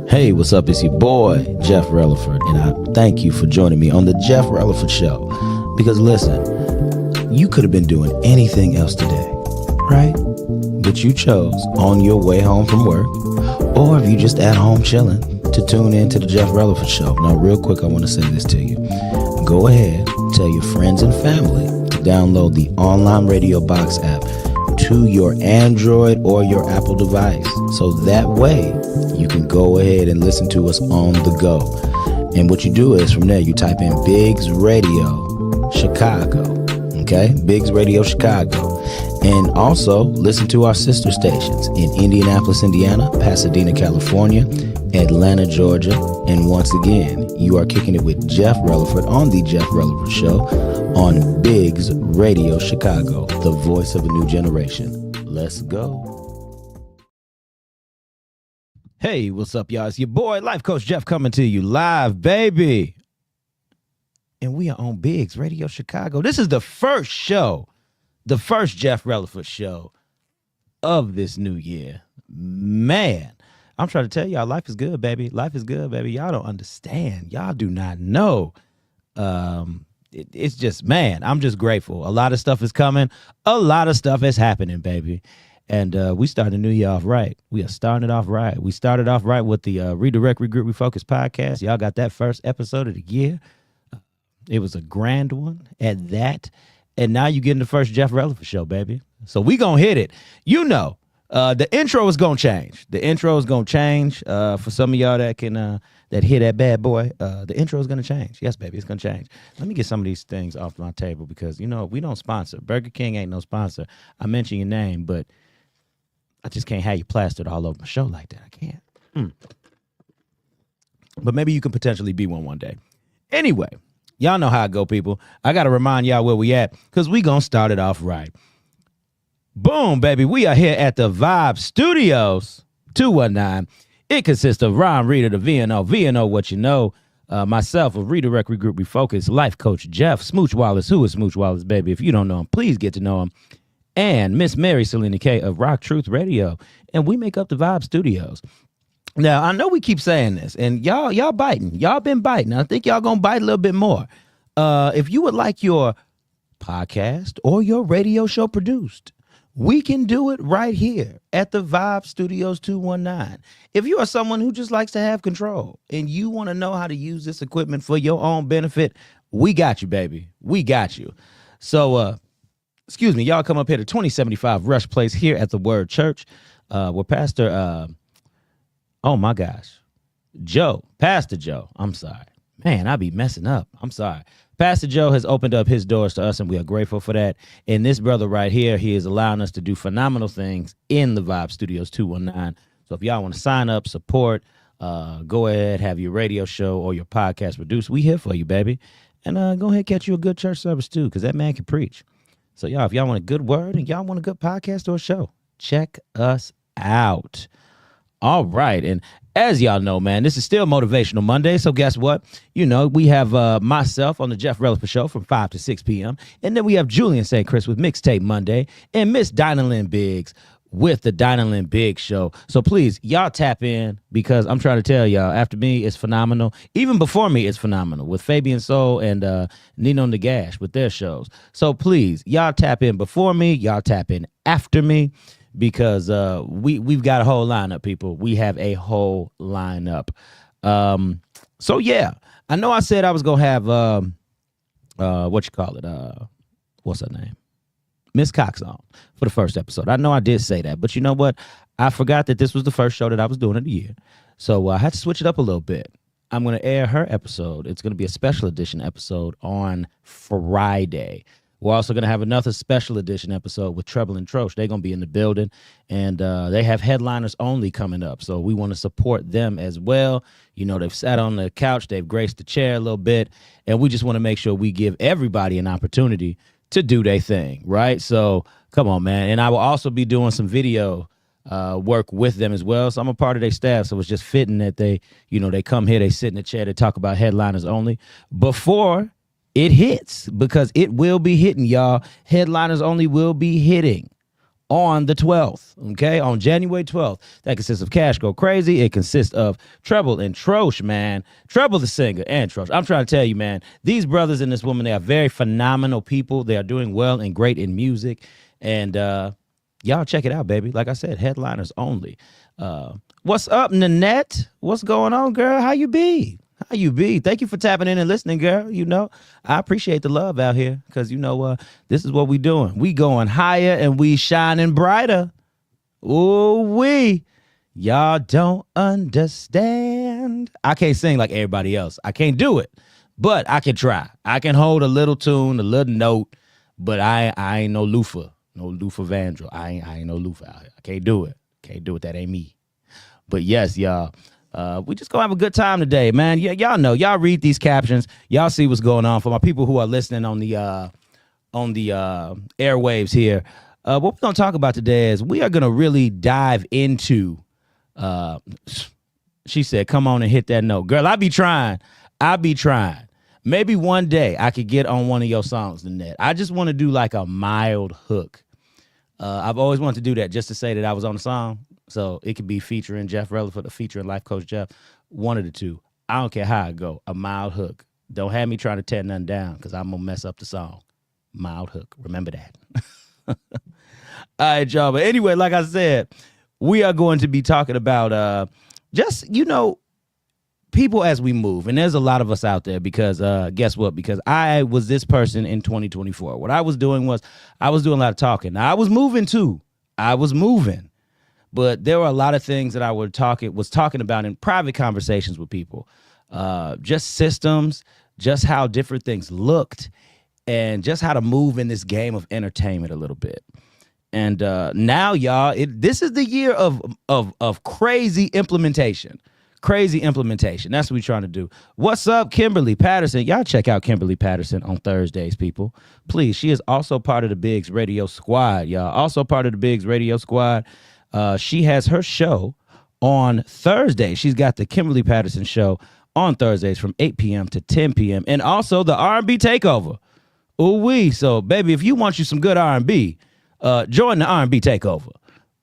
Hey, what's up? It's your boy, Jeff Releford, and I thank you for joining me on the Jeff Releford Show. Because listen, you could have been doing anything else today, right? But you chose on your way home from work, or if you just at home chilling, to tune in to the Jeff Releford Show. Now, real quick, I want to say this to you. Go ahead, tell your friends and family to download the online radio box app to your Android or your Apple device. So that way you can go ahead and listen to us on the go. And what you do is from there, you type in Biggs Radio Chicago. Okay? Biggs Radio Chicago. And also listen to our sister stations in Indianapolis, Indiana, Pasadena, California, Atlanta, Georgia. And once again, you are kicking it with Jeff Releford on the Jeff Releford Show on Biggs Radio Chicago, the voice of a new generation. Let's go. Hey, what's up, y'all? It's your boy, Life Coach Jeff, coming to you live, baby. And we are on Biggs Radio Chicago. This is the first show, the first Jeff Releford show of this new year. Man, I'm trying to tell y'all, life is good, baby. Life is good, baby. Y'all don't understand. Y'all do not know. It's just, man, I'm just grateful. A lot of stuff is coming. A lot of stuff is happening, baby. And we started the new year off right. We are starting it off right. We started off right with the Redirect, Regroup, Refocus podcast. Y'all got that first episode of the year. It was a grand one at that. And now you're getting the first Jeff Releford show, baby. So we going to hit it. You know, the intro is going to change. The intro is going to change for some of y'all that can that hear that bad boy. The intro is going to change. Yes, baby, it's going to change. Let me get some of these things off my table because, you know, we don't sponsor. Burger King ain't no sponsor. I mention your name, but I just can't have you plastered all over my show like that. I can't. But maybe you can potentially be one day. Anyway, y'all know how I go, people. I got to remind y'all where we at because we going to start it off right. Boom, baby. We are here at the Vibe Studios, 219. It consists of Ron Reader, the VNO, what you know, myself, a Redirect, Regroup, Refocus, Life Coach Jeff, Smooch Wallace. Who is Smooch Wallace, baby? If you don't know him, please get to know him. And Miss Mary Selena K of Rock Truth Radio. And we make up the Vibe Studios. Now, I know we keep saying this, and y'all biting. Y'all been biting. I think y'all gonna bite a little bit more. If you would like your podcast or your radio show produced, we can do it right here at the Vibe Studios 219. If you are someone who just likes to have control and you want to know how to use this equipment for your own benefit, we got you, baby. We got you. So, excuse me, y'all come up here to 2075 Rush Place here at the Word Church, where Pastor, oh my gosh, Pastor Joe, I'm sorry. Man, I be messing up. I'm sorry. Pastor Joe has opened up his doors to us, and we are grateful for that. And this brother right here, he is allowing us to do phenomenal things in the Vibe Studios 219. So if y'all want to sign up, support, go ahead, have your radio show or your podcast produced. We here for you, baby. And go ahead, catch you a good church service, too, because that man can preach. So, y'all, if y'all want a good word and y'all want a good podcast or show, check us out. All right. And as y'all know, man, this is still Motivational Monday. So guess what? You know, we have myself on the Jeff Releford Show from 5 to 6 p.m. And then we have Julian St. Chris with Mixtape Monday and Miss Dinah Lynn Biggs with the Dinah Lynn Biggs Show. So please, y'all tap in because I'm trying to tell y'all, after me, it's phenomenal. Even before me, it's phenomenal with Fabian Soul and Nino Nagash with their shows. So please, y'all tap in before me. Y'all tap in after me. Because we've got a whole lineup, people. We have a whole lineup. So, yeah, I know I said I was going to have, what's her name? Miss Cox on for the first episode. I know I did say that. But you know what? I forgot that this was the first show that I was doing of the year. So I had to switch it up a little bit. I'm going to air her episode. It's going to be a special edition episode on Friday. We're also going to have another special edition episode with Treble and Troche. They're going to be in the building, and they have headliners only coming up. So we want to support them as well. You know, they've sat on the couch. They've graced the chair a little bit, and we just want to make sure we give everybody an opportunity to do their thing, right? So come on, man. And I will also be doing some video work with them as well. So I'm a part of their staff. So it's just fitting that they come here, they sit in the chair, they talk about headliners only before it hits, because it will be hitting, y'all. Headliners only will be hitting on the 12th, okay? On January 12th. That consists of Cash Go Crazy. It consists of Treble and Trosh, man. Treble the singer and Trosh. I'm trying to tell you, man, these brothers and this woman, they are very phenomenal people. They are doing well and great in music. And y'all check it out, baby. Like I said, headliners only. What's up, Nanette? What's going on, girl? How you be? How you be? Thank you for tapping in and listening, girl. You know, I appreciate the love out here because, this is what we doing. We going higher and we shining brighter. Ooh, y'all don't understand. I can't sing like everybody else. I can't do it, but I can try. I can hold a little tune, a little note, but I ain't no Luther Vandross. I ain't no Luther out here. I can't do it. Can't do it. That ain't me. But yes, y'all. We just gonna have a good time today, man. Yeah, y'all know. Y'all read these captions. Y'all see what's going on. For my people who are listening on the airwaves here, what we're gonna talk about today is we are gonna really dive into. She said, "Come on and hit that note, girl." I be trying. Maybe one day I could get on one of your songs, Nanette. I just want to do like a mild hook. I've always wanted to do that just to say that I was on the song. So it could be featuring Jeff Releford or featuring Life Coach Jeff. One of the two. I don't care how I go. A mild hook. Don't have me trying to tear nothing down because I'm going to mess up the song. Mild hook. Remember that. All right, y'all. But anyway, like I said, we are going to be talking about people as we move. And there's a lot of us out there because guess what? Because I was this person in 2024. What I was doing was I was doing a lot of talking. Now, I was moving too. But there were a lot of things that I was talking about in private conversations with people. Just systems, just how different things looked, and just how to move in this game of entertainment a little bit. And now, y'all, this is the year of crazy implementation. Crazy implementation. That's what we're trying to do. What's up, Kimberly Patterson? Y'all check out Kimberly Patterson on Thursdays, people. Please. She is also part of the Biggs Radio Squad, y'all. Also part of the Biggs Radio Squad. She has her show on Thursday. She's got the Kimberly Patterson show on Thursdays from 8 p.m. to 10 p.m. And also the R&B Takeover. Ooh-wee. So, baby, if you want you some good R&B, join the R&B Takeover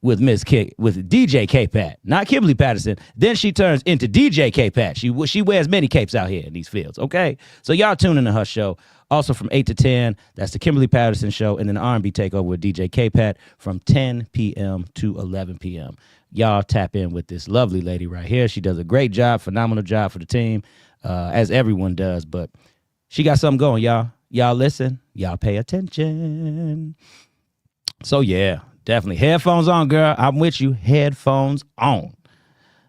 with DJ K-Pat. Not Kimberly Patterson. Then she turns into DJ K-Pat. She wears many capes out here in these fields, okay? So y'all tune into her show. Also from 8 to 10, that's the Kimberly Patterson show, and then the R&B Takeover with DJ K-Pat from 10 p.m. to 11 p.m. Y'all tap in with this lovely lady right here. She does a great job, phenomenal job for the team, as everyone does, but she got something going, y'all. Y'all listen. Y'all pay attention. So, yeah, definitely. Headphones on, girl. I'm with you. Headphones on.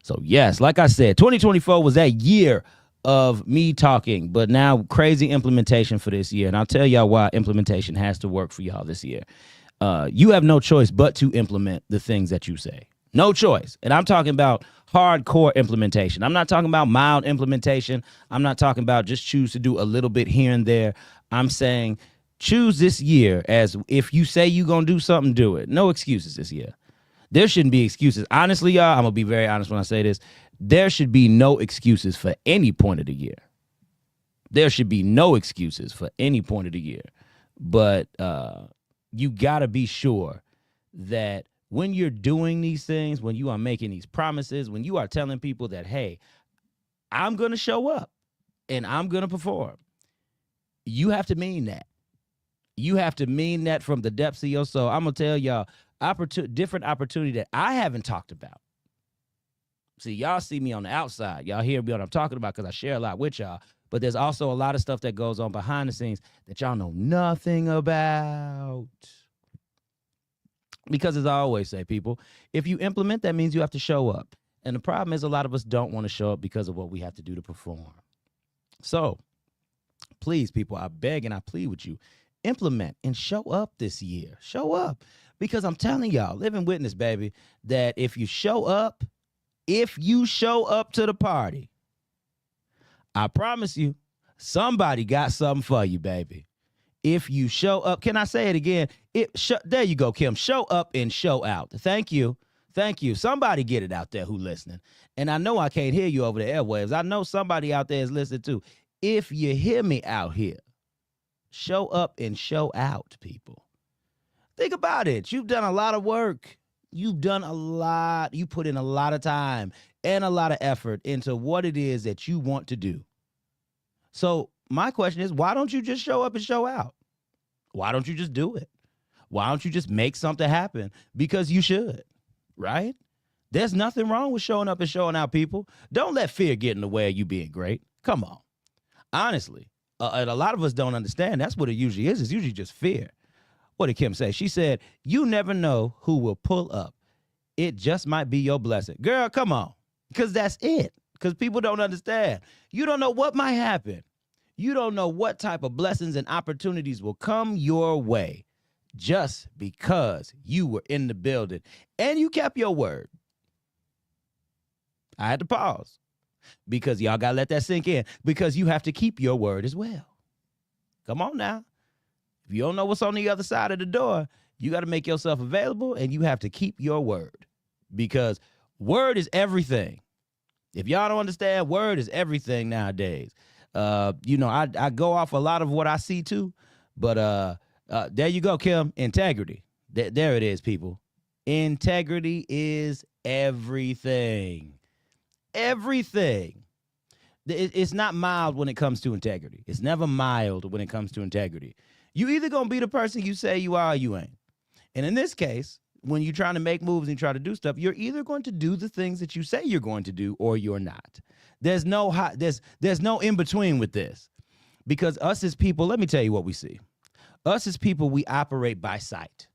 So, yes, like I said, 2024 was that year of me talking, but now crazy implementation for this year. And I'll tell y'all why implementation has to work for y'all this year. You have no choice but to implement the things that you say. No choice. And I'm talking about hardcore implementation. I'm not talking about mild implementation. I'm not talking about just choose to do a little bit here and there. I'm saying choose this year as if you say you're going to do something, do it. No excuses this year. There shouldn't be excuses. Honestly, y'all, I'm going to be very honest when I say this. There should be no excuses for any point of the year. There should be no excuses for any point of the year. But you got to be sure that when you're doing these things, when you are making these promises, when you are telling people that, hey, I'm going to show up and I'm going to perform, you have to mean that. You have to mean that from the depths of your soul. I'm going to tell y'all different opportunity that I haven't talked about. See, y'all see me on the outside. Y'all hear me what I'm talking about because I share a lot with y'all. But there's also a lot of stuff that goes on behind the scenes that y'all know nothing about. Because as I always say, people, if you implement, that means you have to show up. And the problem is a lot of us don't want to show up because of what we have to do to perform. So, please, people, I beg and I plead with you, implement and show up this year. Show up. Because I'm telling y'all, living witness, baby, that if you show up to the party, I promise you, somebody got something for you, baby. If you show up, can I say it again? There you go, Kim. Show up and show out. Thank you. Thank you. Somebody get it out there who listening. And I know I can't hear you over the airwaves. I know somebody out there is listening too. If you hear me out here, show up and show out, people. Think about it. You've done a lot of work. You've done a lot. You put in a lot of time and a lot of effort into what it is that you want to do. So my question is, why don't you just show up and show out? Why don't you just do it? Why don't you just make something happen? Because you should, right? There's nothing wrong with showing up and showing out, people. Don't let fear get in the way of you being great. Come on. Honestly, and a lot of us don't understand. That's what it usually is. It's usually just fear. What did Kim say? She said, you never know who will pull up. It just might be your blessing. Girl, come on. Because that's it. Because people don't understand. You don't know what might happen. You don't know what type of blessings and opportunities will come your way just because you were in the building and you kept your word. I had to pause because y'all got to let that sink in, because you have to keep your word as well. Come on now. If you don't know what's on the other side of the door, you got to make yourself available, and you have to keep your word, because word is everything. If y'all don't understand, word is everything nowadays. I go off a lot of what I see too, but there you go, Kim. Integrity. There it is, people. Integrity is everything. Everything. It's not mild when it comes to integrity. It's never mild when it comes to integrity. You either gonna be the person you say you are or you ain't. And in this case, when you're trying to make moves and try to do stuff, you're either going to do the things that you say you're going to do or you're not. There's no in between with this. Because us as people, let me tell you what we see. Us as people, we operate by sight.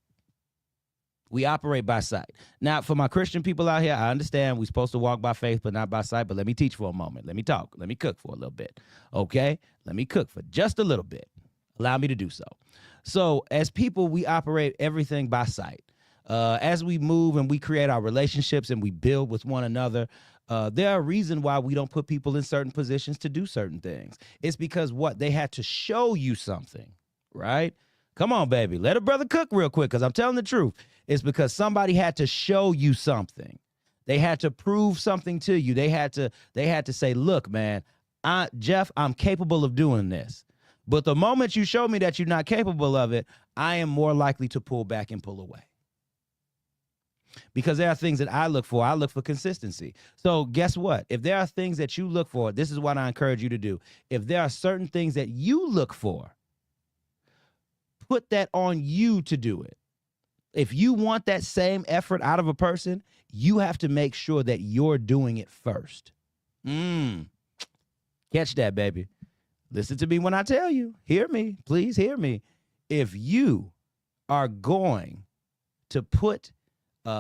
We operate by sight. Now, for my Christian people out here, I understand we're supposed to walk by faith, but not by sight. But let me teach for a moment. Let me talk. Let me cook for a little bit. Okay? Let me cook for just a little bit. Allow me to do so. So as people, we operate everything by sight. As we move and we create our relationships and we build with one another, there are reasons why we don't put people in certain positions to do certain things. It's because they had to show you something, right? Come on, baby. Let a brother cook real quick, because I'm telling the truth. It's because somebody had to show you something. They had to prove something to you. They had to say, look, man, Jeff, I'm capable of doing this. But the moment you show me that you're not capable of it, I am more likely to pull back and pull away. Because there are things that I look for. I look for consistency. So guess what? If there are things that you look for, this is what I encourage you to do. If there are certain things that you look for, put that on you to do it. If you want that same effort out of a person, you have to make sure that you're doing it first. Catch that, baby. Listen to me when I tell you. Hear me. Please hear me. If you are going to put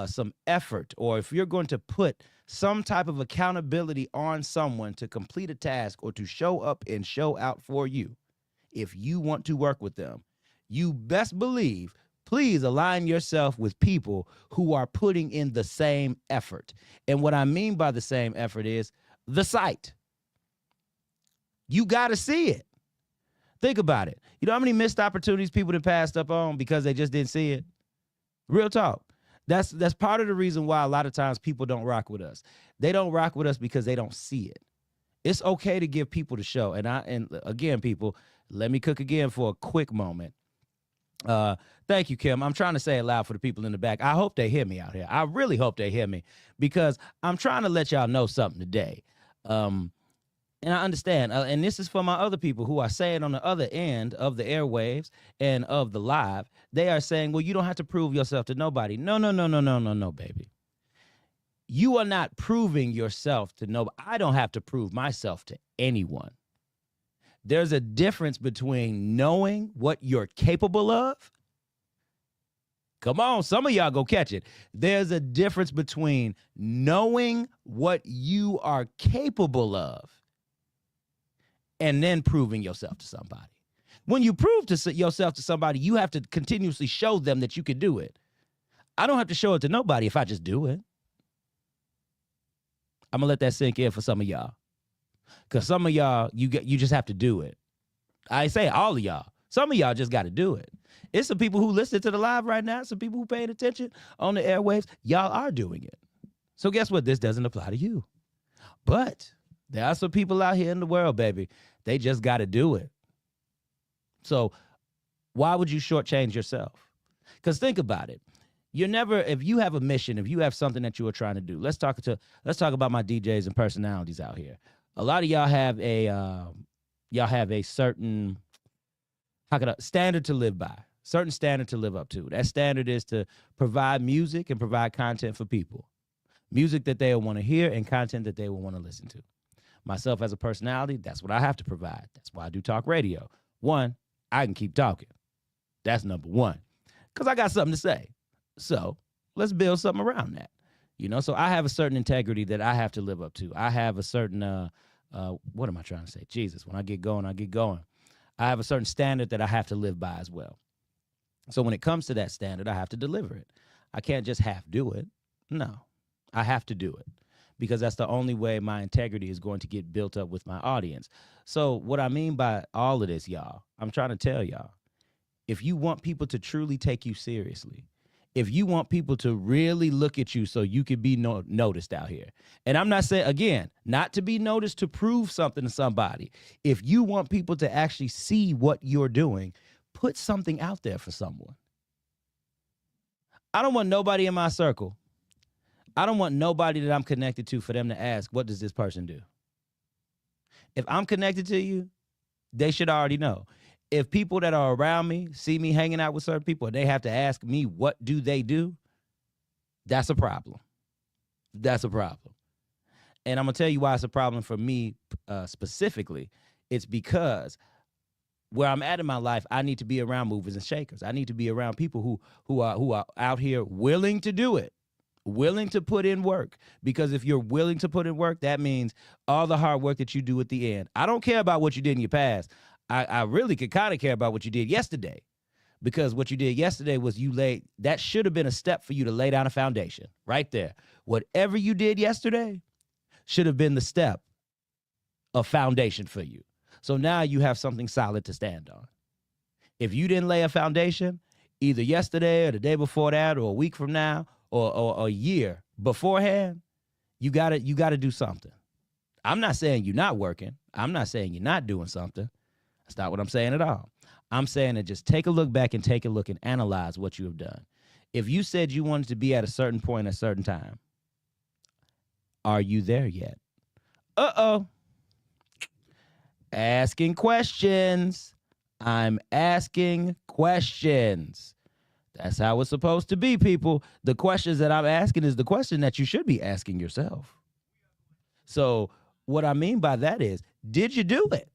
some effort, or if you're going to put some type of accountability on someone to complete a task or to show up and show out for you, if you want to work with them, you best believe, please align yourself with people who are putting in the same effort. And what I mean by the same effort is the sight. You got to see it. Think about it. You know how many missed opportunities people have passed up on because they just didn't see it? Real talk. That's part of the reason why a lot of times people don't rock with us. They don't rock with us because they don't see it. It's okay to give people the show. And again, people, let me cook again for a quick moment. Thank you, Kim. I'm trying to say it loud for the people in the back. I hope they hear me out here. I really hope they hear me, because I'm trying to let y'all know something today. And I understand. And this is for my other people who are saying on the other end of the airwaves and of the live, they are saying, well, you don't have to prove yourself to nobody. No, baby. You are not proving yourself to nobody. I don't have to prove myself to anyone. There's a difference between knowing what you're capable of. Come on, some of y'all go catch it. There's a difference between knowing what you are capable of and then proving yourself to somebody. When you prove to yourself to somebody, you have to continuously show them that you can do it. I don't have to show it to nobody if I just do it. I'm going to let that sink in for some of y'all. Because some of y'all, you just have to do it. I say all of y'all. Some of y'all just got to do it. It's some people who listen to the live right now, some people who paying attention on the airwaves. Y'all are doing it. So guess what? This doesn't apply to you. But there are some people out here in the world, baby. They just got to do it. So why would you shortchange yourself? Because think about it. You're never, if you have a mission, if you have something that you are trying to do, let's talk about my DJs and personalities out here. A lot of y'all have a certain, standard to live by, certain standard to live up to. That standard is to provide music and provide content for people. Music that they will want to hear and content that they will want to listen to. Myself as a personality, that's what I have to provide. That's why I do talk radio. One, I can keep talking. That's number one. Because I got something to say. So let's build something around that. So I have a certain integrity that I have to live up to. I have a certain, what am I trying to say? Jesus, when I get going, I get going. I have a certain standard that I have to live by as well. So when it comes to that standard, I have to deliver it. I can't just half do it. No, I have to do it. Because that's the only way my integrity is going to get built up with my audience. So what I mean by all of this, y'all, I'm trying to tell y'all, if you want people to truly take you seriously, if you want people to really look at you so you can be noticed out here, and I'm not saying, again, not to be noticed to prove something to somebody. If you want people to actually see what you're doing, put something out there for someone. I don't want nobody in my circle. I don't want nobody that I'm connected to for them to ask, what does this person do? If I'm connected to you, they should already know. If people that are around me see me hanging out with certain people and they have to ask me, what do they do? That's a problem. That's a problem. And I'm going to tell you why it's a problem for me specifically. It's because where I'm at in my life, I need to be around movers and shakers. I need to be around people who are out here willing to do it. Willing to put in work. Because if you're willing to put in work, that means all the hard work that you do at the end. I don't care about what you did in your past. I really could kind of care about what you did yesterday. Because what you did yesterday was that should have been a step for you to lay down a foundation right there. Whatever you did yesterday should have been the step of foundation for you. So now you have something solid to stand on. If you didn't lay a foundation, either yesterday or the day before that or a week from now, or a year beforehand, you gotta do something. I'm not saying you're not working. I'm not saying you're not doing something. That's not what I'm saying at all. I'm saying that just take a look back and take a look and analyze what you have done. If you said you wanted to be at a certain point at a certain time, are you there yet? Uh-oh. Asking questions. I'm asking questions. That's how it's supposed to be, people. The questions that I'm asking is the question that you should be asking yourself. So what I mean by that is, did you do it?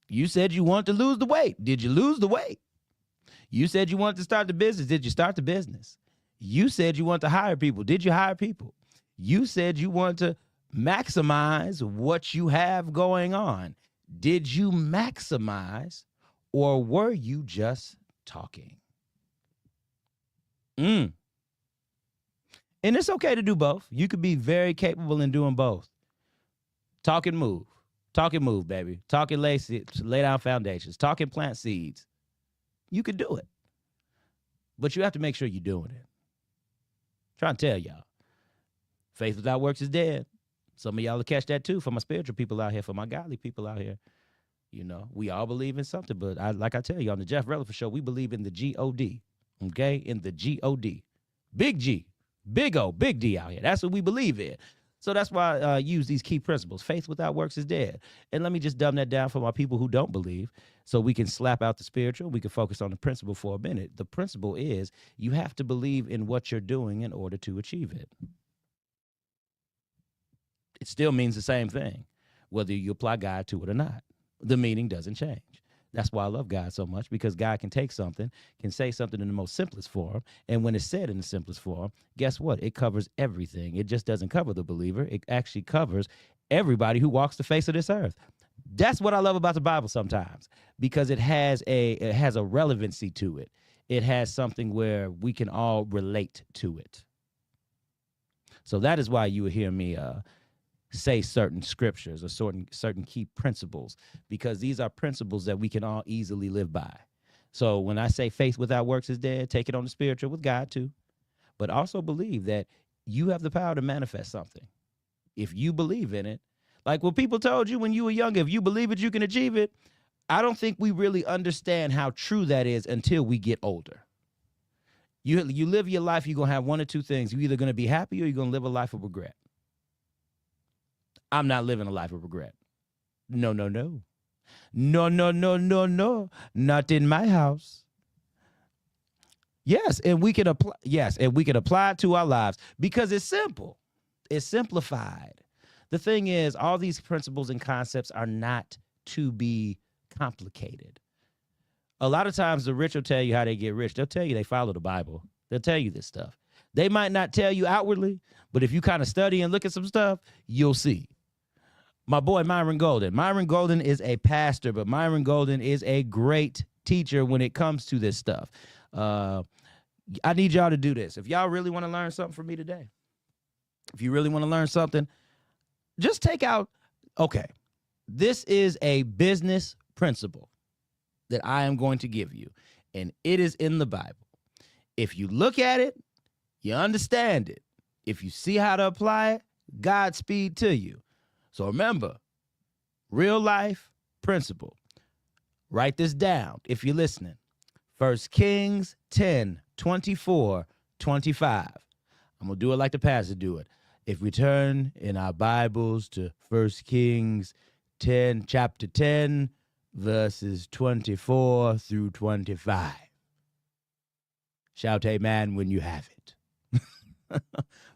You said you wanted to lose the weight. Did you lose the weight? You said you wanted to start the business. Did you start the business? You said you wanted to hire people. Did you hire people? You said you wanted to maximize what you have going on. Did you maximize, or were you just talking? And it's okay to do both. You could be very capable in doing both. Talk and move. Talk and move, baby. Talk and lay down foundations. Talk and plant seeds. You could do it. But you have to make sure you're doing it. I'm trying to tell y'all. Faith without works is dead. Some of y'all will catch that too, for my spiritual people out here, for my godly people out here. We all believe in something, but like I tell you on the Jeff Releford Show, we believe in the G-O-D. Okay, in the G-O-D. Big G, big O, big D out here. That's what we believe in. So that's why I use these key principles. Faith without works is dead. And let me just dumb that down for my people who don't believe, so we can slap out the spiritual. We can focus on the principle for a minute. The principle is you have to believe in what you're doing in order to achieve it. It still means the same thing, whether you apply God to it or not. The meaning doesn't change. That's why I love God so much, because God can take something, can say something in the most simplest form, and when it's said in the simplest form, guess what? It covers everything. It just doesn't cover the believer. It actually covers everybody who walks the face of this earth. That's what I love about the Bible sometimes, because it has a relevancy to it. It has something where we can all relate to it. So that is why you will hear me say certain scriptures or certain key principles, because these are principles that we can all easily live by. So when I say faith without works is dead, take it on the spiritual with God too, but also believe that you have the power to manifest something. If you believe in it, like what people told you when you were younger, if you believe it, you can achieve it. I don't think we really understand how true that is until we get older. You live your life, you're going to have one or two things. You're either going to be happy or you're going to live a life of regret. I'm not living a life of regret. No, no, no. No, no, no, no, no. Not in my house. Yes, and we can apply. Yes, and we can apply it to our lives because it's simple. It's simplified. The thing is, all these principles and concepts are not to be complicated. A lot of times, the rich will tell you how they get rich. They'll tell you they follow the Bible. They'll tell you this stuff. They might not tell you outwardly, but if you kind of study and look at some stuff, you'll see. My boy Myron Golden. Myron Golden is a pastor, but Myron Golden is a great teacher when it comes to this stuff. I need y'all to do this. If y'all really want to learn something from me today, if you really want to learn something, just take out, okay, this is a business principle that I am going to give you, and it is in the Bible. If you look at it, you understand it. If you see how to apply it, Godspeed to you. So remember, real life principle. Write this down if you're listening. 1 Kings 10, 24, 25. I'm going to do it like the pastor do it. If we turn in our Bibles to 1 Kings 10, chapter 10, verses 24 through 25. Shout amen when you have it.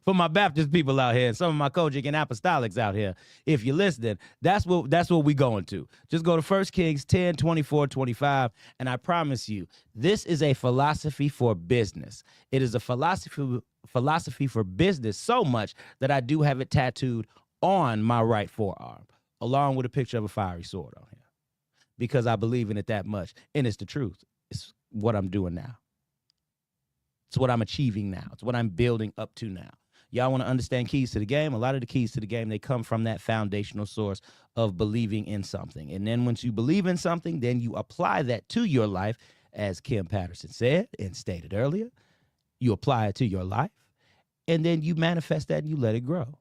For my Baptist people out here and some of my Kojic and Apostolics out here, if you're listening, that's what we going to. Just go to 1 Kings 10, 24, 25, and I promise you, this is a philosophy for business. It is a philosophy for business so much that I do have it tattooed on my right forearm, along with a picture of a fiery sword on here, because I believe in it that much, and it's the truth. It's what I'm doing now. It's what I'm achieving now. It's what I'm building up to now. Y'all want to understand keys to the game? A lot of the keys to the game, they come from that foundational source of believing in something. And then once you believe in something, then you apply that to your life, as Kim Patterson said and stated earlier. You apply it to your life, and then you manifest that and you let it grow.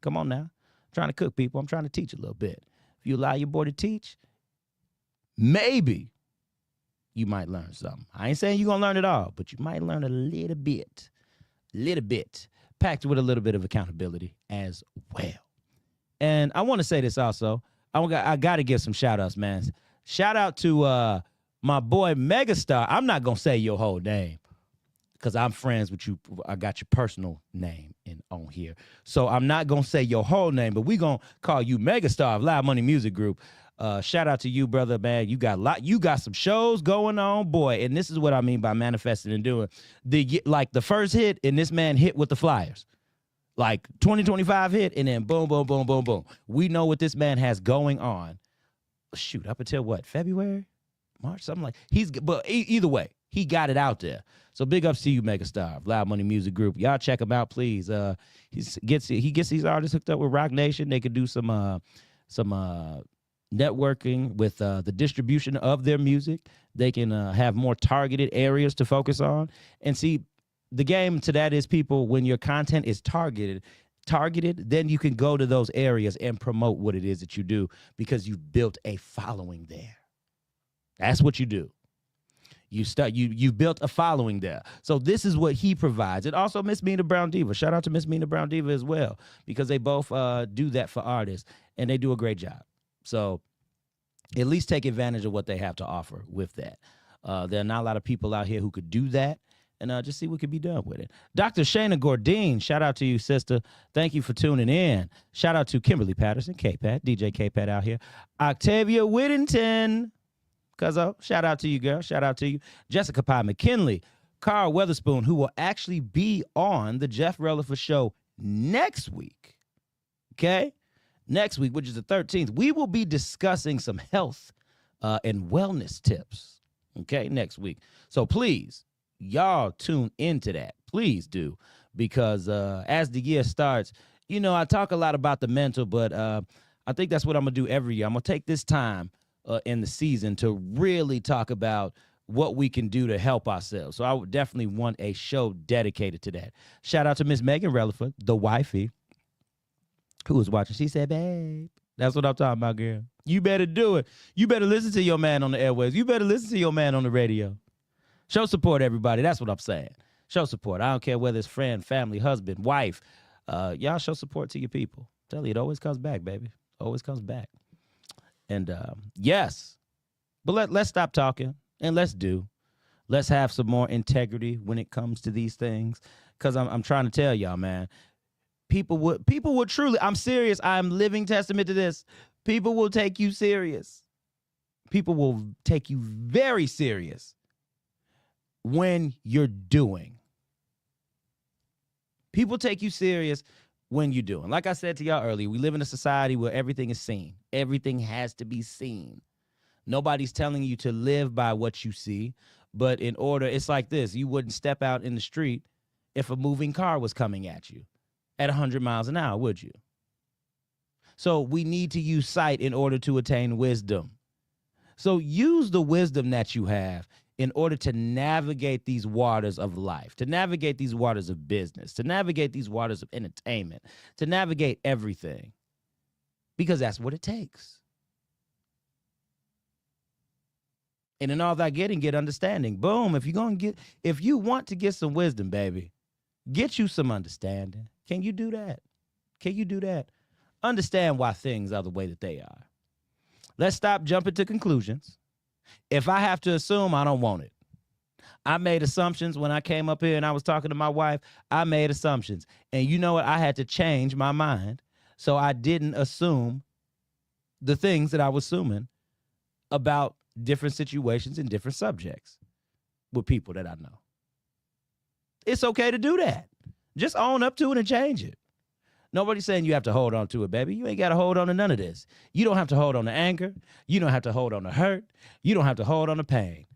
Come on now. I'm trying to cook, people. I'm trying to teach a little bit. If you allow your boy to teach, maybe you might learn something. I ain't saying you're going to learn it all, but you might learn a little bit, packed with a little bit of accountability as well. And I want to say this also. I got to give some shout outs, man. Shout out to my boy Megastar. I'm not going to say your whole name because I'm friends with you. I got your personal name on here. So I'm not going to say your whole name, but we going to call you Megastar of Loud Money Music Group. Shout out to you, brother, man. You got some shows going on, boy. And this is what I mean by manifesting and doing. The first hit, and this man hit with the Flyers. Like 2025 hit, and then boom, boom, boom, boom, boom. We know what this man has going on. Shoot, up until what? February? March? Something like but either way, he got it out there. So big ups to you, Megastar, Loud Money Music Group. Y'all check him out, please. He gets these artists hooked up with Rock Nation. They could do some networking with the distribution of their music. They can have more targeted areas to focus on. And see, the game to that is, people, when your content is targeted, then you can go to those areas and promote what it is that you do because you've built a following there. That's what you do. You built a following there. So this is what he provides. And also Miss Mina Brown Diva. Shout out to Miss Mina Brown Diva as well, because they both do that for artists, and they do a great job. So at least take advantage of what they have to offer with that. There are not a lot of people out here who could do that, and just see what could be done with it. Dr. Shayna Gordine, shout out to you, sister. Thank you for tuning in. Shout out to Kimberly Patterson, K-Pat, DJ K-Pat out here. Octavia Whittington, cuzzo, shout out to you, girl. Shout out to you. Jessica Pye McKinley, Carl Weatherspoon, who will actually be on the Jeff Releford Show next week. Okay? Next week, which is the 13th, we will be discussing some health and wellness tips, okay, next week. So please, y'all tune into that. Please do, because as the year starts, I talk a lot about the mental, but I think that's what I'm going to do every year. I'm going to take this time in the season to really talk about what we can do to help ourselves. So I would definitely want a show dedicated to that. Shout out to Miss Megan Releford, the wifey, who was watching. She said, babe, that's what I'm talking about, girl. You better do it. You better listen to your man on the airwaves. You better listen to your man on the radio. Show support, everybody. That's what I'm saying. Show support. I don't care whether it's friend, family, husband, wife. Y'all show support to your people. Tell you, it always comes back, baby. Always comes back. And yes, but let's stop talking and let's do. Let's have some more integrity when it comes to these things. Because I'm trying to tell y'all, man, people would truly, I'm serious. I'm living testament to this. People will take you serious. People will take you very serious when you're doing. People take you serious when you're doing. Like I said to y'all earlier, we live in a society where everything is seen. Everything has to be seen. Nobody's telling you to live by what you see, but in order, it's like this. You wouldn't step out in the street if a moving car was coming at you at 100 miles an hour, would you? So we need to use sight in order to attain wisdom. So use the wisdom that you have in order to navigate these waters of life, to navigate these waters of business, to navigate these waters of entertainment, to navigate everything, because that's what it takes. And in all that getting, get understanding. Boom. If you want to get some wisdom, baby, get you some understanding. Can you do that? Can you do that? Understand why things are the way that they are. Let's stop jumping to conclusions. If I have to assume, I don't want it. I made assumptions when I came up here and I was talking to my wife. I made assumptions. And you know what? I had to change my mind. So I didn't assume the things that I was assuming about different situations and different subjects with people that I know. It's okay to do that. Just own up to it and change it. Nobody's saying you have to hold on to it, baby. You ain't got to hold on to none of this. You don't have to hold on to anger. You don't have to hold on to hurt. You don't have to hold on to pain.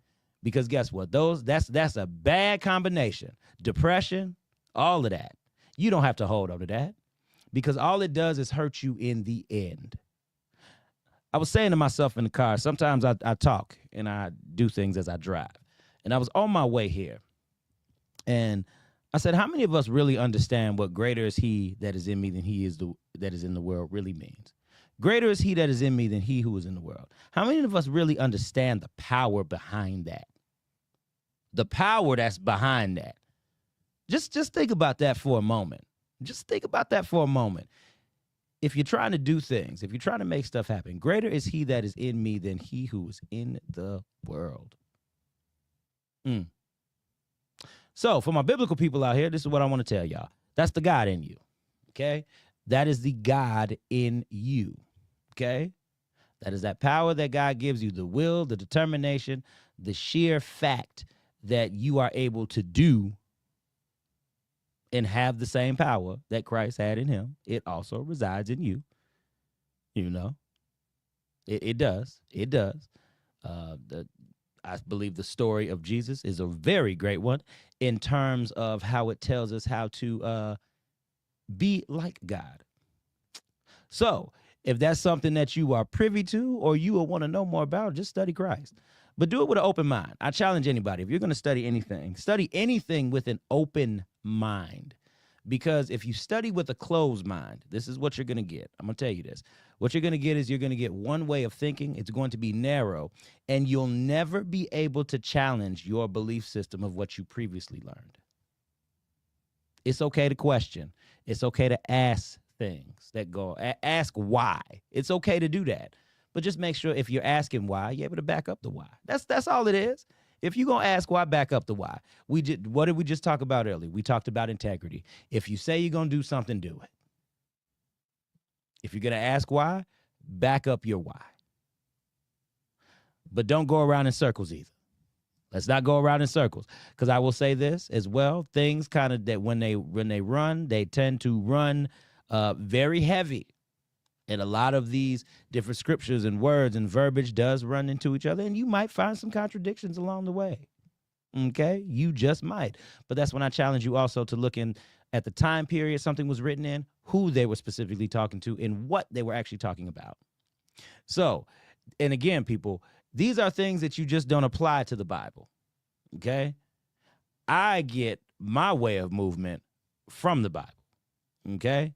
Because guess what? That's a bad combination. Depression, all of that. You don't have to hold on to that because all it does is hurt you in the end. I was saying to myself in the car, sometimes I talk and I do things as I drive. And I was on my way here. And I said, how many of us really understand what greater is he that is in me than he is that is in the world really means? Greater is he that is in me than he who is in the world. How many of us really understand the power behind that? The power that's behind that. Just think about that for a moment. Just think about that for a moment. If you're trying to do things, if you're trying to make stuff happen, greater is he that is in me than he who is in the world. So for my biblical people out here, this is what I want to tell y'all. That's the God in you, okay? That is the God in you, okay? That is that power that God gives you, the will, the determination, the sheer fact that you are able to do and have the same power that Christ had in him. It also resides in you, you know? It does. It does. I believe the story of Jesus is a very great one in terms of how it tells us how to be like God. So if that's something that you are privy to or you will want to know more about, just study Christ. But do it with an open mind. I challenge anybody, if you're going to study anything with an open mind. Because if you study with a closed mind, this is what you're going to get. I'm going to tell you this. What you're going to get is you're going to get one way of thinking. It's going to be narrow, and you'll never be able to challenge your belief system of what you previously learned. It's okay to question. It's okay to ask things that go, ask why. It's okay to do that. But just make sure if you're asking why, you're able to back up the why. That's all it is. If you're going to ask why, back up the why. What did we just talk about earlier? We talked about integrity. If you say you're going to do something, do it. If you're going to ask why, back up your why. But don't go around in circles either. Let's not go around in circles. Because I will say this as well. Things kind of that when they run, they tend to run very heavy. And a lot of these different scriptures and words and verbiage does run into each other. And you might find some contradictions along the way. Okay? You just might. But that's when I challenge you also to look in at the time period something was written in, who they were specifically talking to, and what they were actually talking about. So, and again, people, these are things that you just don't apply to the Bible. Okay? I get my way of movement from the Bible. Okay?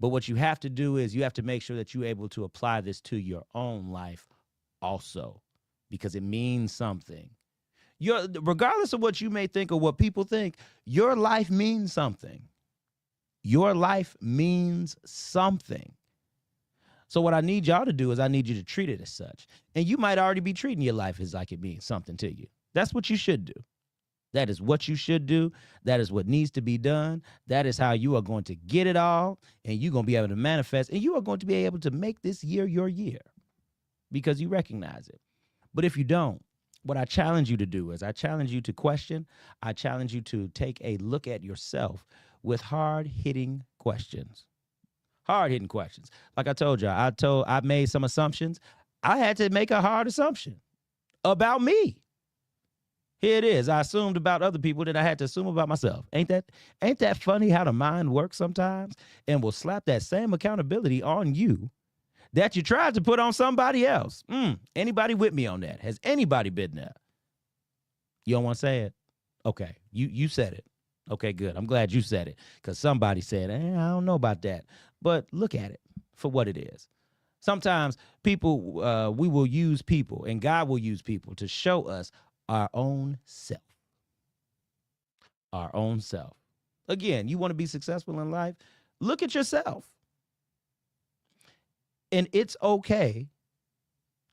But what you have to do is you have to make sure that you're able to apply this to your own life also, because it means something. Regardless of what you may think or what people think, your life means something. Your life means something. So what I need y'all to do is I need you to treat it as such. And you might already be treating your life as like it means something to you. That's what you should do. That is what you should do. That is what needs to be done. That is how you are going to get it all, and you're going to be able to manifest, and you are going to be able to make this year your year because you recognize it. But if you don't, what I challenge you to do is I challenge you to question. I challenge you to take a look at yourself with hard-hitting questions. Hard-hitting questions. Like I told you, I made some assumptions. I had to make a hard assumption about me. Here it is. I assumed about other people that I had to assume about myself. Ain't that funny how the mind works sometimes and will slap that same accountability on you that you tried to put on somebody else? Anybody with me on that? Has anybody been there? You don't want to say it? Okay, you said it. Okay, good. I'm glad you said it because somebody said, I don't know about that. But look at it for what it is. Sometimes people, we will use people, and God will use people to show us our own self. Our own self. Again, you want to be successful in life? Look at yourself. And it's okay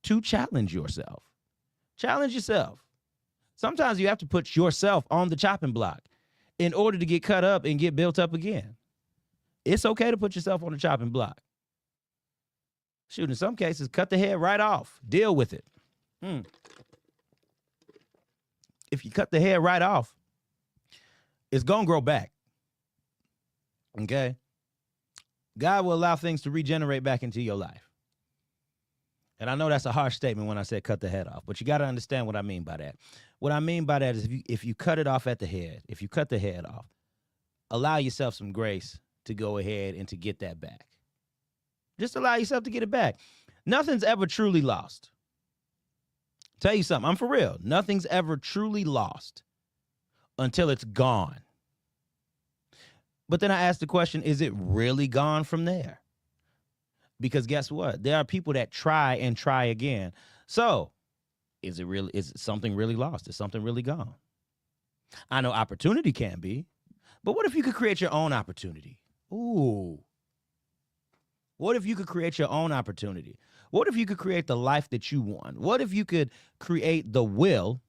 to challenge yourself. Challenge yourself. Sometimes you have to put yourself on the chopping block in order to get cut up and get built up again. It's okay to put yourself on the chopping block. Shoot, in some cases, cut the head right off. Deal with it. If you cut the head right off, it's going to grow back. Okay? God will allow things to regenerate back into your life. And I know that's a harsh statement when I said cut the head off, but you got to understand what I mean by that. What I mean by that is if you cut it off at the head, if you cut the head off, allow yourself some grace to go ahead and to get that back. Just allow yourself to get it back. Nothing's ever truly lost. Tell you something, I'm for real. Nothing's ever truly lost until it's gone. But then I asked the question, is it really gone from there? Because guess what? There are people that try and try again. So is it something really lost? Is something really gone? I know opportunity can be, but what if you could create your own opportunity? Ooh. What if you could create your own opportunity? What if you could create the life that you want? What if you could create the will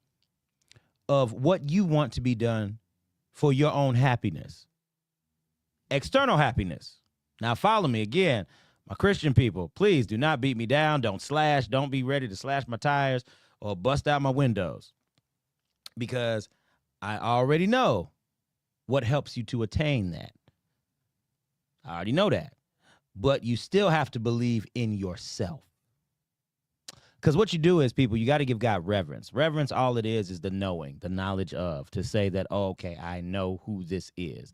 of what you want to be done for your own happiness? External happiness. Now follow me again. My Christian people, please do not beat me down. Don't be ready to slash my tires or bust out my windows. Because I already know what helps you to attain that. I already know that. But you still have to believe in yourself. Because what you do is, people, you got to give God reverence. Reverence, all it is the knowing, the knowledge of, to say that, oh, okay, I know who this is.